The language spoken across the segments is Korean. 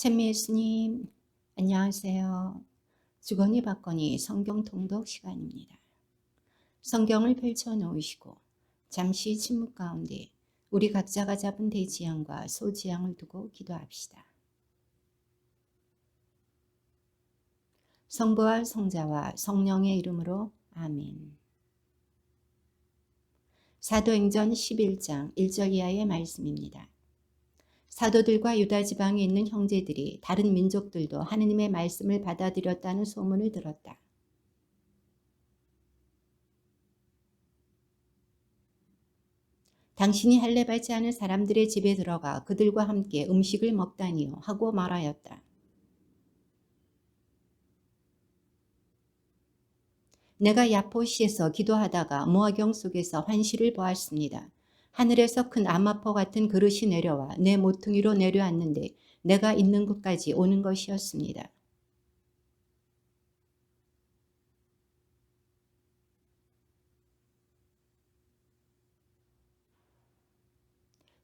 찬미 예수님, 안녕하세요. 주거니 받거니 성경 통독 시간입니다. 성경을 펼쳐 놓으시고 잠시 침묵 가운데 우리 각자가 잡은 대지향과 소지향을 두고 기도합시다. 성부와 성자와 성령의 이름으로 아멘. 사도행전 11장 1절 이하의 말씀입니다. 사도들과 유다 지방에 있는 형제들이 다른 민족들도 하느님의 말씀을 받아들였다는 소문을 들었다. 당신이 할례 받지 않은 사람들의 집에 들어가 그들과 함께 음식을 먹다니요 하고 말하였다. 내가 야포시에서 기도하다가 모아경 속에서 환시를 보았습니다. 하늘에서 큰 암마포 같은 그릇이 내려와 내 모퉁이로 내려왔는데 내가 있는 곳까지 오는 것이었습니다.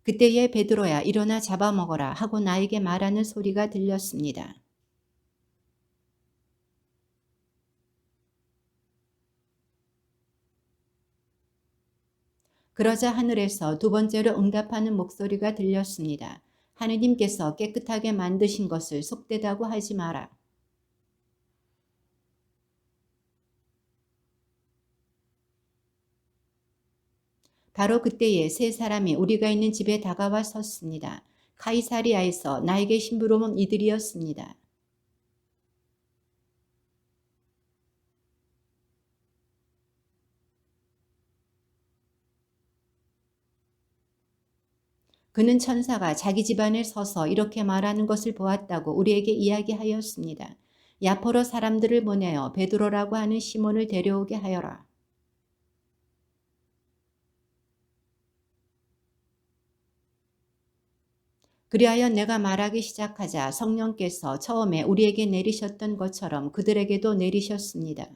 그때에 베드로야 일어나 잡아먹어라 하고 나에게 말하는 소리가 들렸습니다. 그러자 하늘에서 두 번째로 응답하는 목소리가 들렸습니다. 하느님께서 깨끗하게 만드신 것을 속되다고 하지 마라. 바로 그때에 세 사람이 우리가 있는 집에 다가와 섰습니다. 카이사리아에서 나에게 심부름 온 이들이었습니다. 그는 천사가 자기 집안에 서서 이렇게 말하는 것을 보았다고 우리에게 이야기하였습니다. 야포로 사람들을 보내어 베드로라고 하는 시몬을 데려오게 하여라. 그리하여 내가 말하기 시작하자 성령께서 처음에 우리에게 내리셨던 것처럼 그들에게도 내리셨습니다.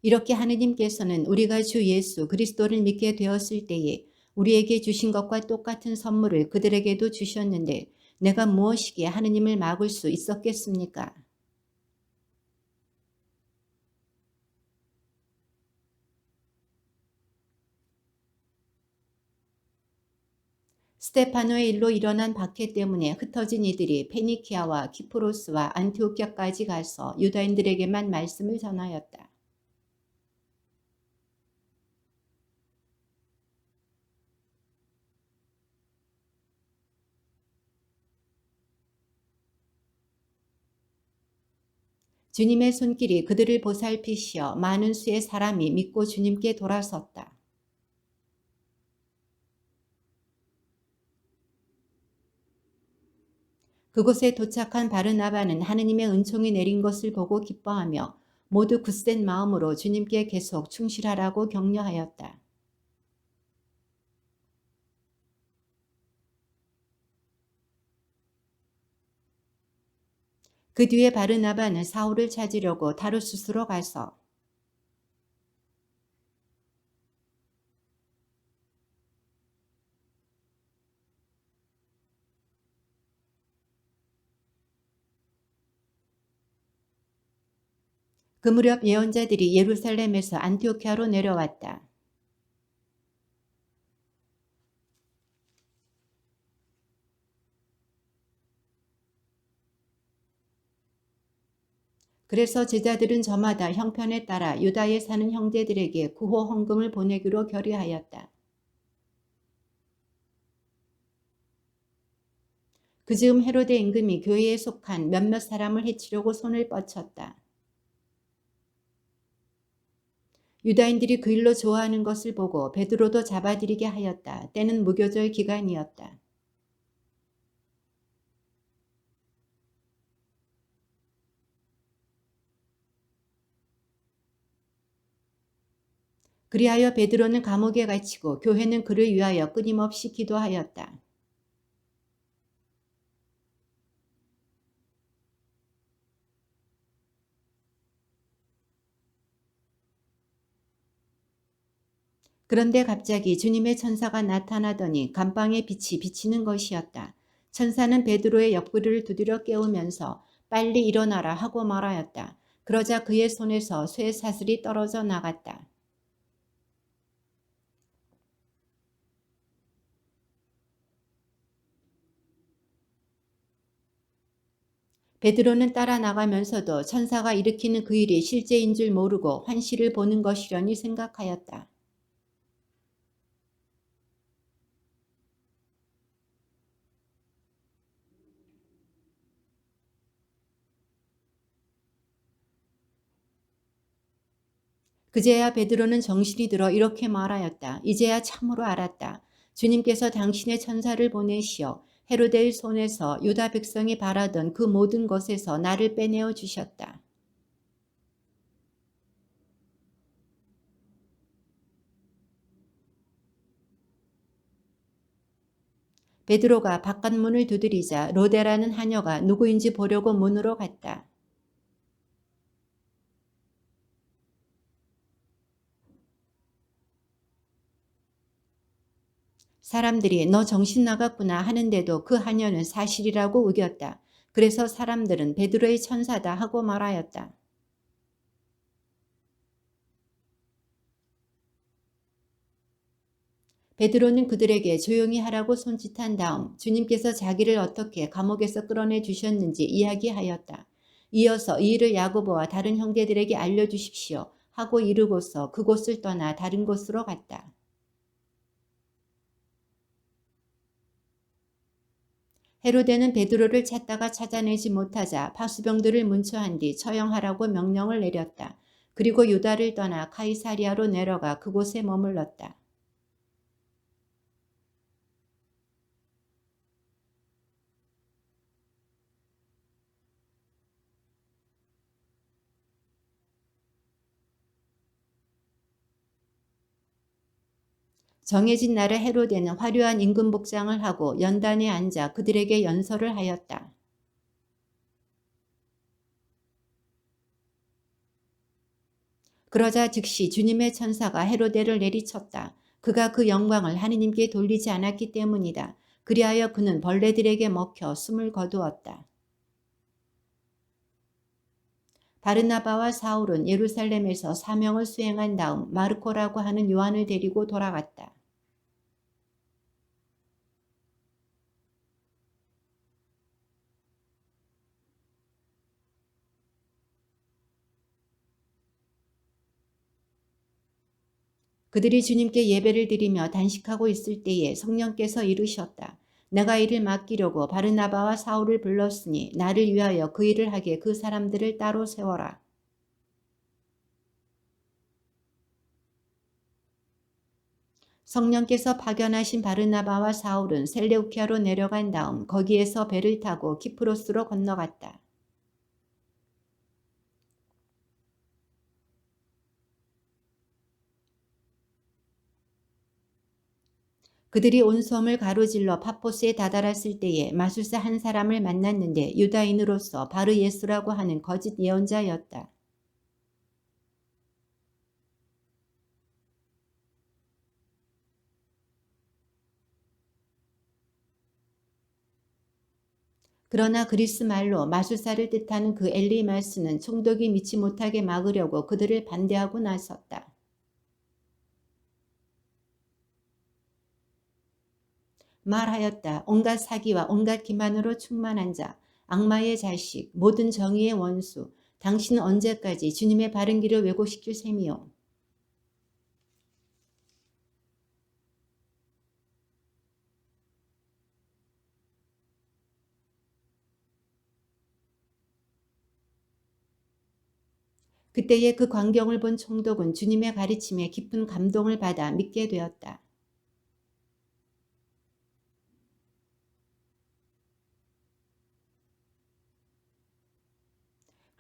이렇게 하느님께서는 우리가 주 예수 그리스도를 믿게 되었을 때에 우리에게 주신 것과 똑같은 선물을 그들에게도 주셨는데 내가 무엇이기에 하느님을 막을 수 있었겠습니까? 스테파노의 일로 일어난 박해 때문에 흩어진 이들이 페니키아와 키프로스와 안티오키아까지 가서 유다인들에게만 말씀을 전하였다. 주님의 손길이 그들을 보살피시어 많은 수의 사람이 믿고 주님께 돌아섰다. 그곳에 도착한 바르나바는 하느님의 은총이 내린 것을 보고 기뻐하며 모두 굳센 마음으로 주님께 계속 충실하라고 격려하였다. 그 뒤에 바르나바는 사울을 찾으려고 다르수스로 가서 그 무렵 예언자들이 예루살렘에서 안티오키아로 내려왔다. 그래서 제자들은 저마다 형편에 따라 유다에 사는 형제들에게 구호 헌금을 보내기로 결의하였다. 그 즈음 헤로데 임금이 교회에 속한 몇몇 사람을 해치려고 손을 뻗쳤다. 유다인들이 그 일로 좋아하는 것을 보고 베드로도 잡아들이게 하였다. 때는 무교절 기간이었다. 그리하여 베드로는 감옥에 갇히고 교회는 그를 위하여 끊임없이 기도하였다. 그런데 갑자기 주님의 천사가 나타나더니 감방에 빛이 비치는 것이었다. 천사는 베드로의 옆구리를 두드려 깨우면서 빨리 일어나라 하고 말하였다. 그러자 그의 손에서 쇠 사슬이 떨어져 나갔다. 베드로는 따라 나가면서도 천사가 일으키는 그 일이 실제인 줄 모르고 환시를 보는 것이려니 생각하였다. 그제야 베드로는 정신이 들어 이렇게 말하였다. 이제야 참으로 알았다. 주님께서 당신의 천사를 보내시어 헤로데의 손에서 유다 백성이 바라던 그 모든 것에서 나를 빼내어 주셨다. 베드로가 바깥문을 두드리자 로데라는 하녀가 누구인지 보려고 문으로 갔다. 사람들이 너 정신 나갔구나 하는데도 그 하녀는 사실이라고 우겼다. 그래서 사람들은 베드로의 천사다 하고 말하였다. 베드로는 그들에게 조용히 하라고 손짓한 다음 주님께서 자기를 어떻게 감옥에서 끌어내 주셨는지 이야기하였다. 이어서 이 일을 야고보와 다른 형제들에게 알려주십시오 하고 이르고서 그곳을 떠나 다른 곳으로 갔다. 헤로데는 베드로를 찾다가 찾아내지 못하자 파수병들을 문초한 뒤 처형하라고 명령을 내렸다. 그리고 유다를 떠나 카이사리아로 내려가 그곳에 머물렀다. 정해진 날에 헤로데는 화려한 임금 복장을 하고 연단에 앉아 그들에게 연설을 하였다. 그러자 즉시 주님의 천사가 헤로데를 내리쳤다. 그가 그 영광을 하느님께 돌리지 않았기 때문이다. 그리하여 그는 벌레들에게 먹혀 숨을 거두었다. 바르나바와 사울은 예루살렘에서 사명을 수행한 다음 마르코라고 하는 요한을 데리고 돌아갔다. 그들이 주님께 예배를 드리며 단식하고 있을 때에 성령께서 이르셨다. 내가 이를 맡기려고 바르나바와 사울을 불렀으니 나를 위하여 그 일을 하게 그 사람들을 따로 세워라. 성령께서 파견하신 바르나바와 사울은 셀레우키아로 내려간 다음 거기에서 배를 타고 키프로스로 건너갔다. 그들이 온 섬을 가로질러 파포스에 다다랐을 때에 마술사 한 사람을 만났는데 유다인으로서 바르 예수라고 하는 거짓 예언자였다. 그러나 그리스 말로 마술사를 뜻하는 그 엘리마스는 총독이 믿지 못하게 막으려고 그들을 반대하고 나섰다. 말하였다. 온갖 사기와 온갖 기만으로 충만한 자, 악마의 자식, 모든 정의의 원수, 당신은 언제까지 주님의 바른 길을 왜곡시킬 셈이요. 그때의 그 광경을 본 총독은 주님의 가르침에 깊은 감동을 받아 믿게 되었다.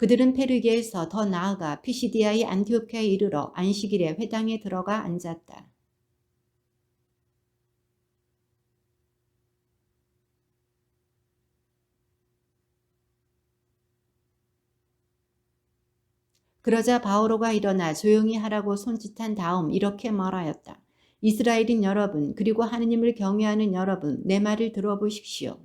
그들은 페르기에서 더 나아가 피시디아의 안티오키아에 이르러 안식일에 회당에 들어가 앉았다. 그러자 바오로가 일어나 조용히 하라고 손짓한 다음 이렇게 말하였다. 이스라엘인 여러분, 그리고 하느님을 경외하는 여러분, 내 말을 들어보십시오.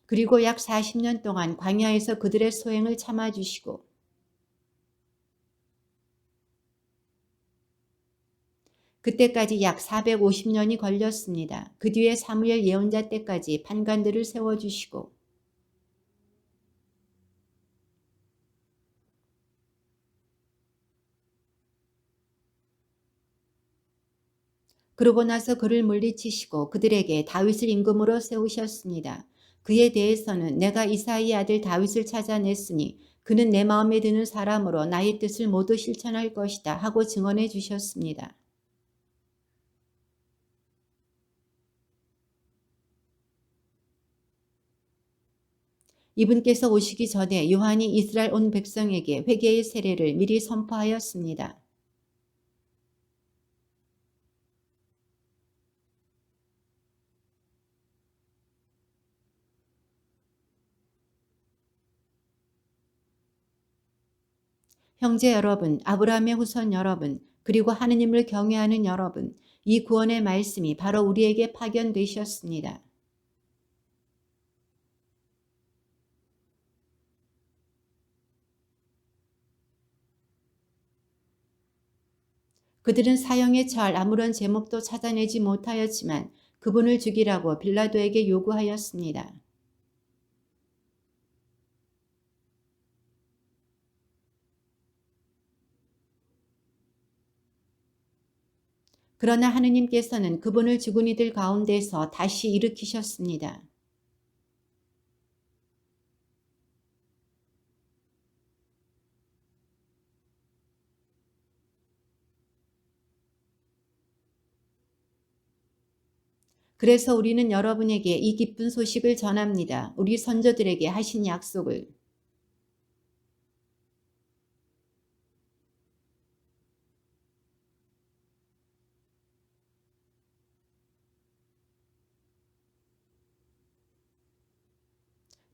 그리고 약 40년 동안 광야에서 그들의 소행을 참아주시고 그때까지 약 450년이 걸렸습니다. 그 뒤에 사무엘 예언자 때까지 판관들을 세워주시고 그러고 나서 그를 물리치시고 그들에게 다윗을 임금으로 세우셨습니다. 그에 대해서는 내가 이사이의 아들 다윗을 찾아냈으니 그는 내 마음에 드는 사람으로 나의 뜻을 모두 실천할 것이다 하고 증언해 주셨습니다. 이분께서 오시기 전에 요한이 이스라엘 온 백성에게 회개의 세례를 미리 선포하였습니다. 형제 여러분, 아브라함의 후손 여러분, 그리고 하느님을 경외하는 여러분, 이 구원의 말씀이 바로 우리에게 파견되셨습니다. 그들은 사형에 처할 아무런 제목도 찾아내지 못하였지만 그분을 죽이라고 빌라도에게 요구하였습니다. 그러나 하느님께서는 그분을 죽은 이들 가운데서 다시 일으키셨습니다. 그래서 우리는 여러분에게 이 기쁜 소식을 전합니다. 우리 선조들에게 하신 약속을.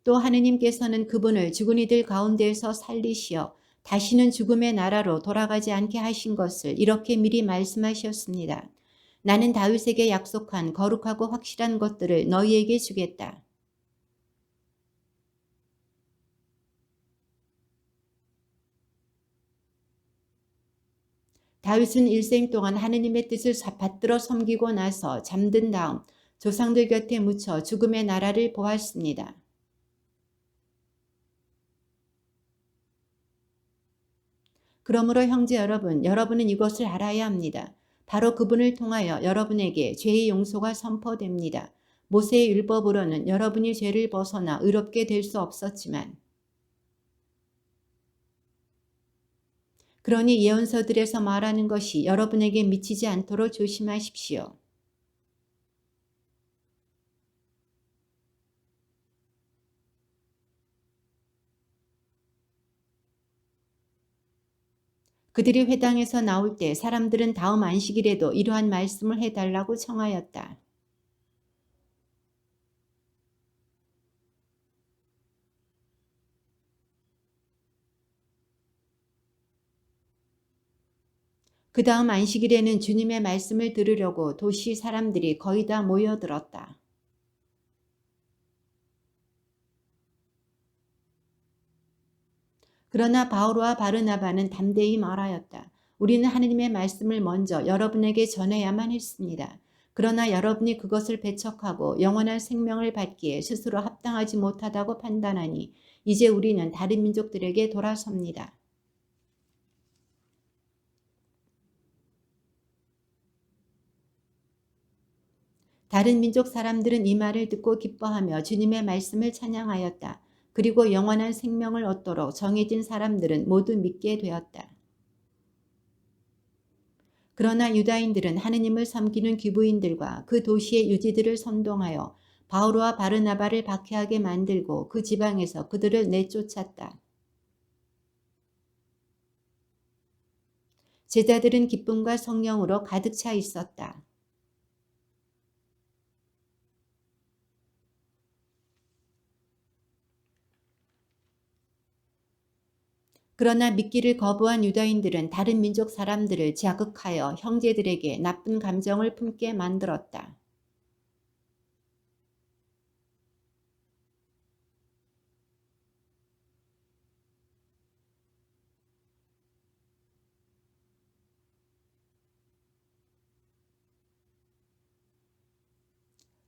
또 하느님께서는 그분을 죽은 이들 가운데에서 살리시어 다시는 죽음의 나라로 돌아가지 않게 하신 것을 이렇게 미리 말씀하셨습니다. 나는 다윗에게 약속한 거룩하고 확실한 것들을 너희에게 주겠다. 다윗은 일생 동안 하느님의 뜻을 받들어 섬기고 나서 잠든 다음 조상들 곁에 묻혀 죽음의 나라를 보았습니다. 그러므로 형제 여러분, 여러분은 이것을 알아야 합니다. 바로 그분을 통하여 여러분에게 죄의 용서가 선포됩니다. 모세의 율법으로는 여러분이 죄를 벗어나 의롭게 될 수 없었지만 그러니 예언서들에서 말하는 것이 여러분에게 미치지 않도록 조심하십시오. 그들이 회당에서 나올 때 사람들은 다음 안식일에도 이러한 말씀을 해달라고 청하였다. 그 다음 안식일에는 주님의 말씀을 들으려고 도시 사람들이 거의 다 모여들었다. 그러나 바울과 바르나바는 담대히 말하였다. 우리는 하느님의 말씀을 먼저 여러분에게 전해야만 했습니다. 그러나 여러분이 그것을 배척하고 영원한 생명을 받기에 스스로 합당하지 못하다고 판단하니 이제 우리는 다른 민족들에게 돌아섭니다. 다른 민족 사람들은 이 말을 듣고 기뻐하며 주님의 말씀을 찬양하였다. 그리고 영원한 생명을 얻도록 정해진 사람들은 모두 믿게 되었다. 그러나 유다인들은 하느님을 섬기는 귀부인들과 그 도시의 유지들을 선동하여 바울과 바르나바를 박해하게 만들고 그 지방에서 그들을 내쫓았다. 제자들은 기쁨과 성령으로 가득 차 있었다. 그러나 믿기를 거부한 유다인들은 다른 민족 사람들을 자극하여 형제들에게 나쁜 감정을 품게 만들었다.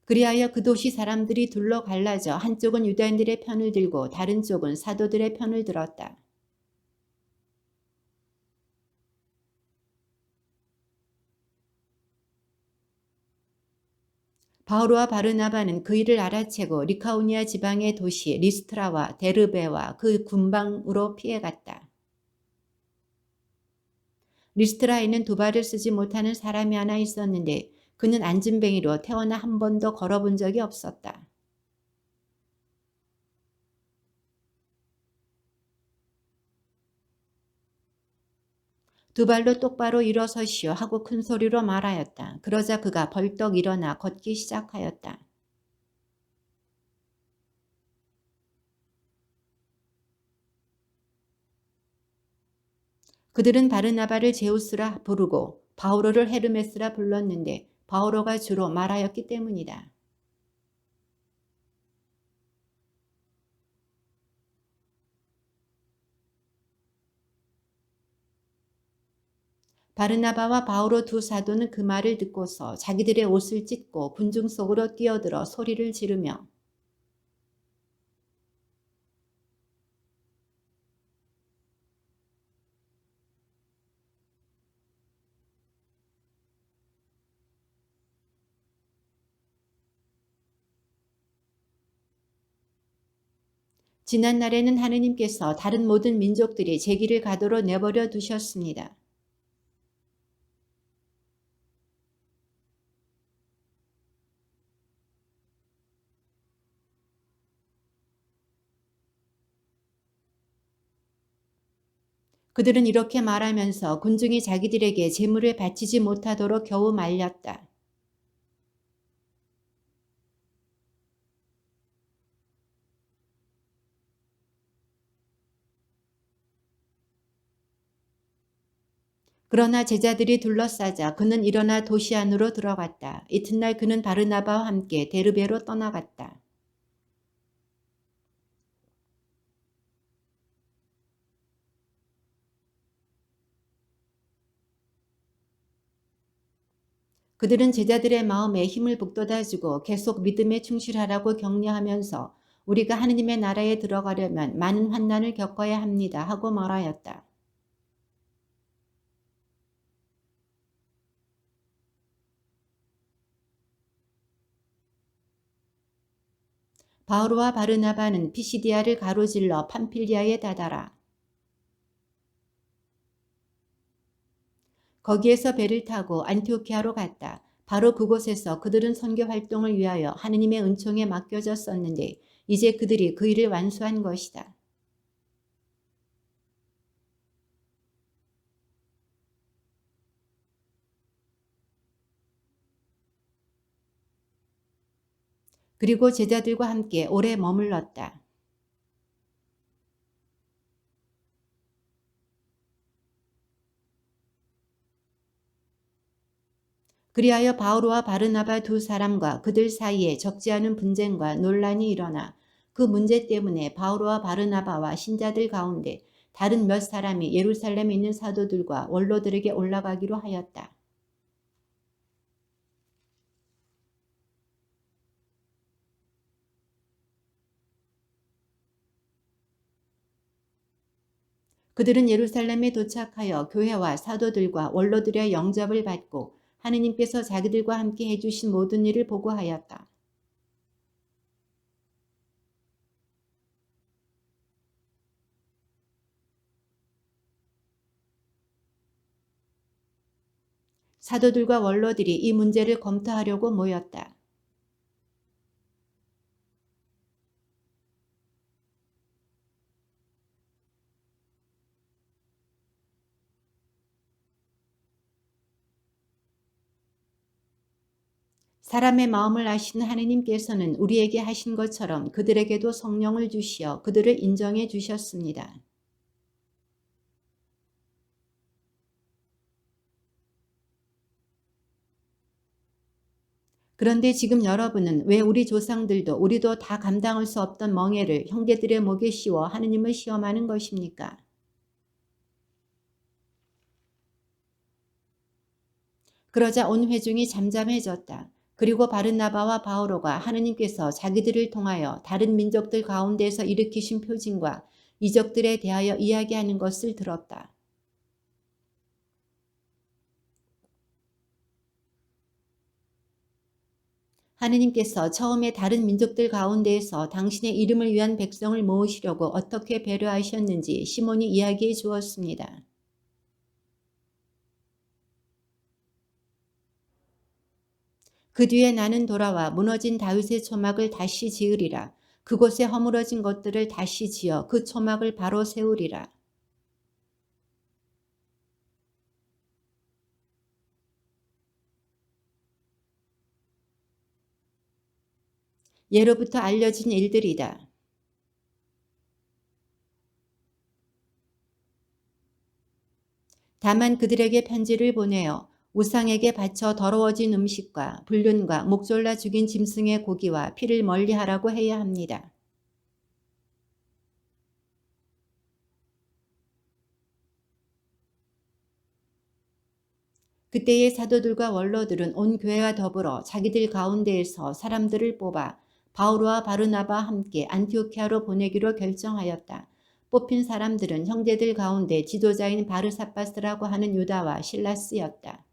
그리하여 그 도시 사람들이 둘로 갈라져 한쪽은 유다인들의 편을 들고 다른 쪽은 사도들의 편을 들었다. 바오로와 바르나바는 그 일을 알아채고 리카오니아 지방의 도시 리스트라와 데르베와 그 군방으로 피해갔다. 리스트라에는 두 발을 쓰지 못하는 사람이 하나 있었는데 그는 안진뱅이로 태어나 한 번도 걸어본 적이 없었다. 두 발로 똑바로 일어서시오 하고 큰 소리로 말하였다. 그러자 그가 벌떡 일어나 걷기 시작하였다. 그들은 바르나바를 제우스라 부르고 바오로를 헤르메스라 불렀는데 바오로가 주로 말하였기 때문이다. 바르나바와 바오로 두 사도는 그 말을 듣고서 자기들의 옷을 찢고 군중 속으로 뛰어들어 소리를 지르며 지난날에는 하느님께서 다른 모든 민족들이 제 길을 가도록 내버려 두셨습니다. 그들은 이렇게 말하면서 군중이 자기들에게 제물을 바치지 못하도록 겨우 말렸다. 그러나 제자들이 둘러싸자 그는 일어나 도시 안으로 들어갔다. 이튿날 그는 바르나바와 함께 데르베로 떠나갔다. 그들은 제자들의 마음에 힘을 북돋아주고 계속 믿음에 충실하라고 격려하면서 우리가 하느님의 나라에 들어가려면 많은 환난을 겪어야 합니다 하고 말하였다. 바오로와 바르나바는 피시디아를 가로질러 팜필리아에 다다라. 거기에서 배를 타고 안티오키아로 갔다. 바로 그곳에서 그들은 선교 활동을 위하여 하느님의 은총에 맡겨졌었는데 이제 그들이 그 일을 완수한 것이다. 그리고 제자들과 함께 오래 머물렀다. 그리하여 바오로와 바르나바 두 사람과 그들 사이에 적지 않은 분쟁과 논란이 일어나 그 문제 때문에 바오로와 바르나바와 신자들 가운데 다른 몇 사람이 예루살렘에 있는 사도들과 원로들에게 올라가기로 하였다. 그들은 예루살렘에 도착하여 교회와 사도들과 원로들의 영접을 받고 하느님께서 자기들과 함께 해주신 모든 일을 보고하였다. 사도들과 원로들이 이 문제를 검토하려고 모였다. 사람의 마음을 아시는 하느님께서는 우리에게 하신 것처럼 그들에게도 성령을 주시어 그들을 인정해 주셨습니다. 그런데 지금 여러분은 왜 우리 조상들도 우리도 다 감당할 수 없던 멍에를 형제들의 목에 씌워 하느님을 시험하는 것입니까? 그러자 온 회중이 잠잠해졌다. 그리고 바르나바와 바오로가 하느님께서 자기들을 통하여 다른 민족들 가운데서 일으키신 표징과 이적들에 대하여 이야기하는 것을 들었다. 하느님께서 처음에 다른 민족들 가운데에서 당신의 이름을 위한 백성을 모으시려고 어떻게 배려하셨는지 시몬이 이야기해 주었습니다. 그 뒤에 나는 돌아와 무너진 다윗의 초막을 다시 지으리라. 그곳에 허물어진 것들을 다시 지어 그 초막을 바로 세우리라. 예로부터 알려진 일들이다. 다만 그들에게 편지를 보내어 우상에게 바쳐 더러워진 음식과 불륜과 목 졸라 죽인 짐승의 고기와 피를 멀리하라고 해야 합니다. 그때의 사도들과 원로들은 온 교회와 더불어 자기들 가운데에서 사람들을 뽑아 바울과 바르나바와 함께 안티오키아로 보내기로 결정하였다. 뽑힌 사람들은 형제들 가운데 지도자인 바르사바스라고 하는 유다와 실라스였다.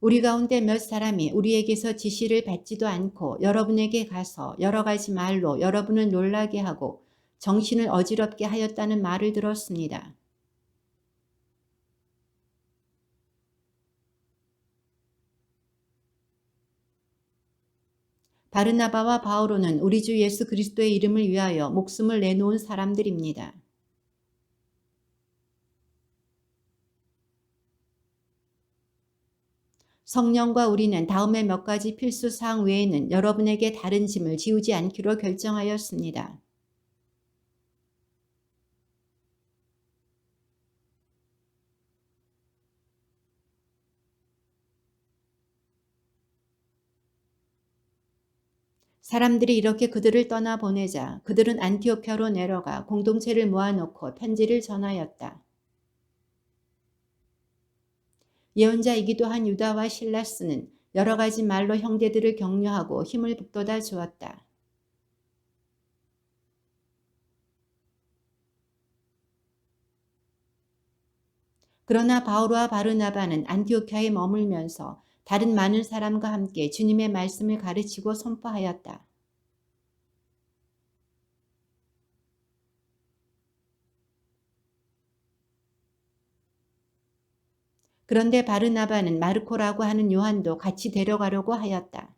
우리 가운데 몇 사람이 우리에게서 지시를 받지도 않고 여러분에게 가서 여러 가지 말로 여러분을 놀라게 하고 정신을 어지럽게 하였다는 말을 들었습니다. 바르나바와 바오로는 우리 주 예수 그리스도의 이름을 위하여 목숨을 내놓은 사람들입니다. 성령과 우리는 다음의 몇 가지 필수 사항 외에는 여러분에게 다른 짐을 지우지 않기로 결정하였습니다. 사람들이 이렇게 그들을 떠나보내자 그들은 안티오키아로 내려가 공동체를 모아놓고 편지를 전하였다. 예언자이기도 한 유다와 실라스는 여러 가지 말로 형제들을 격려하고 힘을 북돋아 주었다. 그러나 바울과 바르나바는 안티오키아에 머물면서 다른 많은 사람과 함께 주님의 말씀을 가르치고 선포하였다. 그런데 바르나바는 마르코라고 하는 요한도 같이 데려가려고 하였다.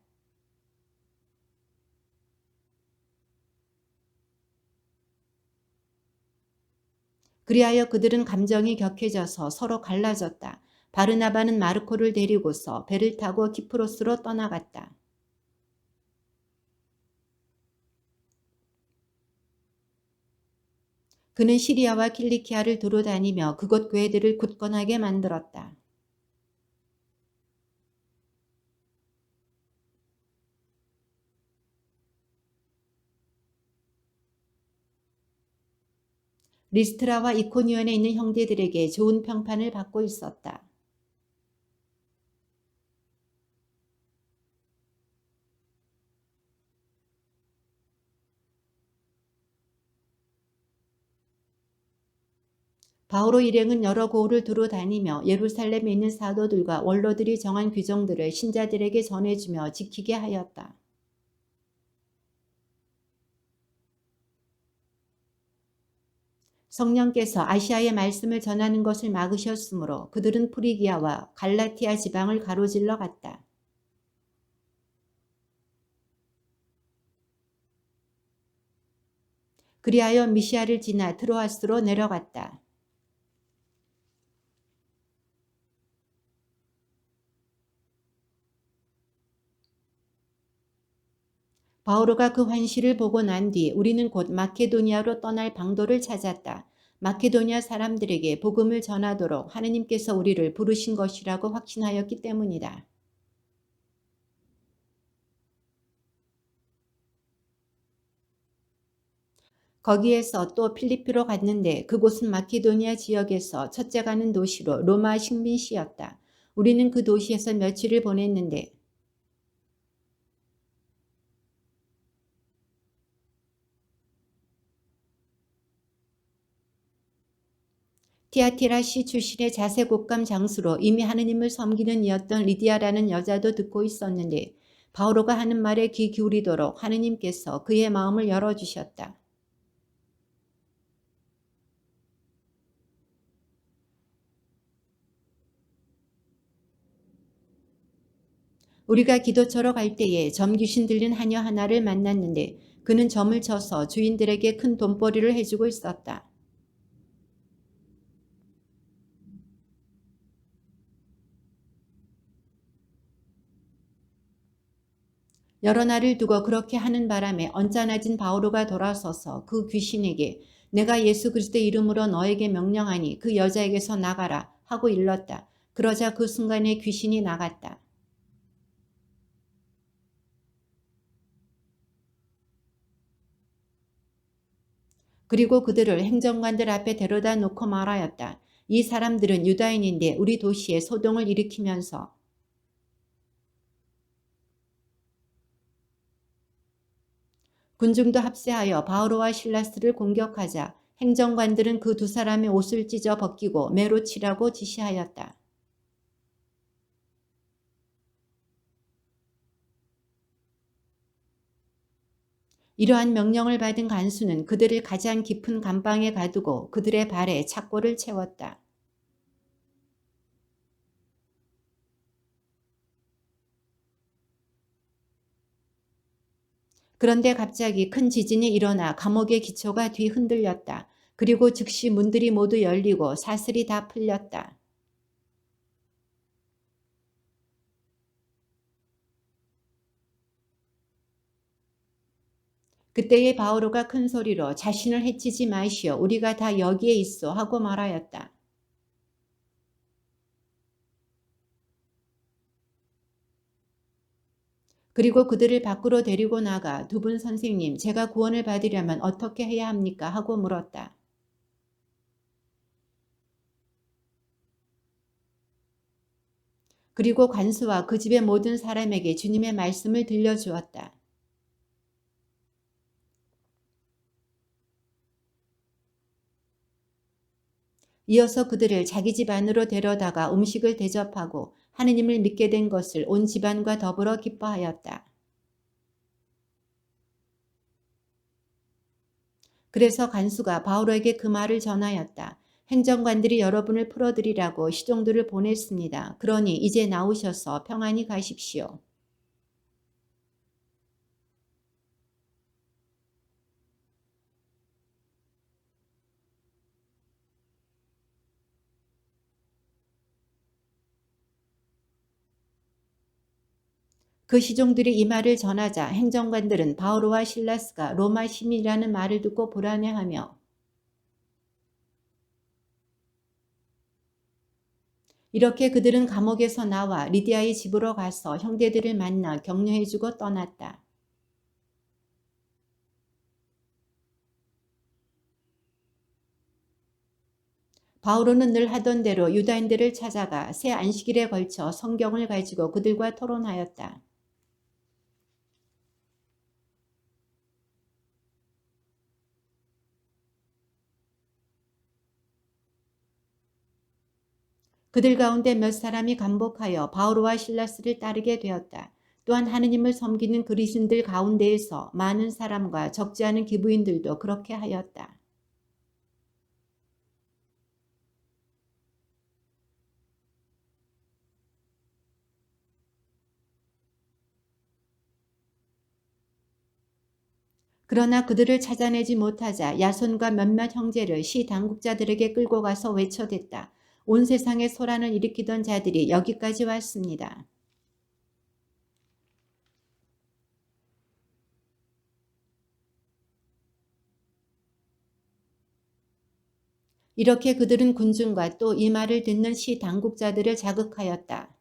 그리하여 그들은 감정이 격해져서 서로 갈라졌다. 바르나바는 마르코를 데리고서 배를 타고 키프로스로 떠나갔다. 그는 시리아와 킬리키아를 두루 다니며 그곳 교회들을 굳건하게 만들었다. 리스트라와 이코니온에 있는 형제들에게 좋은 평판을 받고 있었다. 바오로 일행은 여러 고을을 두루 다니며 예루살렘에 있는 사도들과 원로들이 정한 규정들을 신자들에게 전해주며 지키게 하였다. 성령께서 아시아의 말씀을 전하는 것을 막으셨으므로 그들은 프리기아와 갈라티아 지방을 가로질러 갔다. 그리하여 미시아를 지나 트로아스로 내려갔다. 바오로가 그 환시를 보고 난 뒤 우리는 곧 마케도니아로 떠날 방도를 찾았다. 마케도니아 사람들에게 복음을 전하도록 하느님께서 우리를 부르신 것이라고 확신하였기 때문이다. 거기에서 또 필리피로 갔는데 그곳은 마케도니아 지역에서 첫째 가는 도시로 로마 식민시였다. 우리는 그 도시에서 며칠을 보냈는데 티아티라시 출신의 자색옥감 장수로 이미 하느님을 섬기는 이였던 리디아라는 여자도 듣고 있었는데 바오로가 하는 말에 귀 기울이도록 하느님께서 그의 마음을 열어주셨다. 우리가 기도처로 갈 때에 점귀신 들린 하녀 하나를 만났는데 그는 점을 쳐서 주인들에게 큰 돈벌이를 해주고 있었다. 여러 날을 두고 그렇게 하는 바람에 언짢아진 바오로가 돌아서서 그 귀신에게 내가 예수 그리스도의 이름으로 너에게 명령하니 그 여자에게서 나가라 하고 일렀다. 그러자 그 순간에 귀신이 나갔다. 그리고 그들을 행정관들 앞에 데려다 놓고 말하였다. 이 사람들은 유다인인데 우리 도시에 소동을 일으키면서 군중도 합세하여 바오로와 실라스를 공격하자 행정관들은 그 두 사람의 옷을 찢어 벗기고 매로 치라고 지시하였다. 이러한 명령을 받은 간수는 그들을 가장 깊은 감방에 가두고 그들의 발에 착고를 채웠다. 그런데 갑자기 큰 지진이 일어나 감옥의 기초가 뒤흔들렸다. 그리고 즉시 문들이 모두 열리고 사슬이 다 풀렸다. 그때에 바오로가 큰 소리로 자신을 해치지 마시오. 우리가 다 여기에 있어 하고 말하였다. 그리고 그들을 밖으로 데리고 나가 두 분 선생님, 제가 구원을 받으려면 어떻게 해야 합니까? 하고 물었다. 그리고 관수와 그 집의 모든 사람에게 주님의 말씀을 들려주었다. 이어서 그들을 자기 집 안으로 데려다가 음식을 대접하고 하느님을 믿게 된 것을 온 집안과 더불어 기뻐하였다. 그래서 간수가 바오로에게 그 말을 전하였다. 행정관들이 여러분을 풀어드리라고 시종들을 보냈습니다. 그러니 이제 나오셔서 평안히 가십시오. 그 시종들이 이 말을 전하자 행정관들은 바오로와 실라스가 로마 시민이라는 말을 듣고 불안해하며 이렇게 그들은 감옥에서 나와 리디아의 집으로 가서 형제들을 만나 격려해주고 떠났다. 바오로는 늘 하던 대로 유다인들을 찾아가 새 안식일에 걸쳐 성경을 가지고 그들과 토론하였다. 그들 가운데 몇 사람이 감복하여 바오로와 실라스를 따르게 되었다. 또한 하느님을 섬기는 그리스인들 가운데에서 많은 사람과 적지 않은 기부인들도 그렇게 하였다. 그러나 그들을 찾아내지 못하자 야손과 몇몇 형제를 시 당국자들에게 끌고 가서 외쳐댔다. 온 세상에 소란을 일으키던 자들이 여기까지 왔습니다. 이렇게 그들은 군중과 또 이 말을 듣는 시 당국자들을 자극하였다.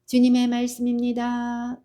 주님의 말씀입니다.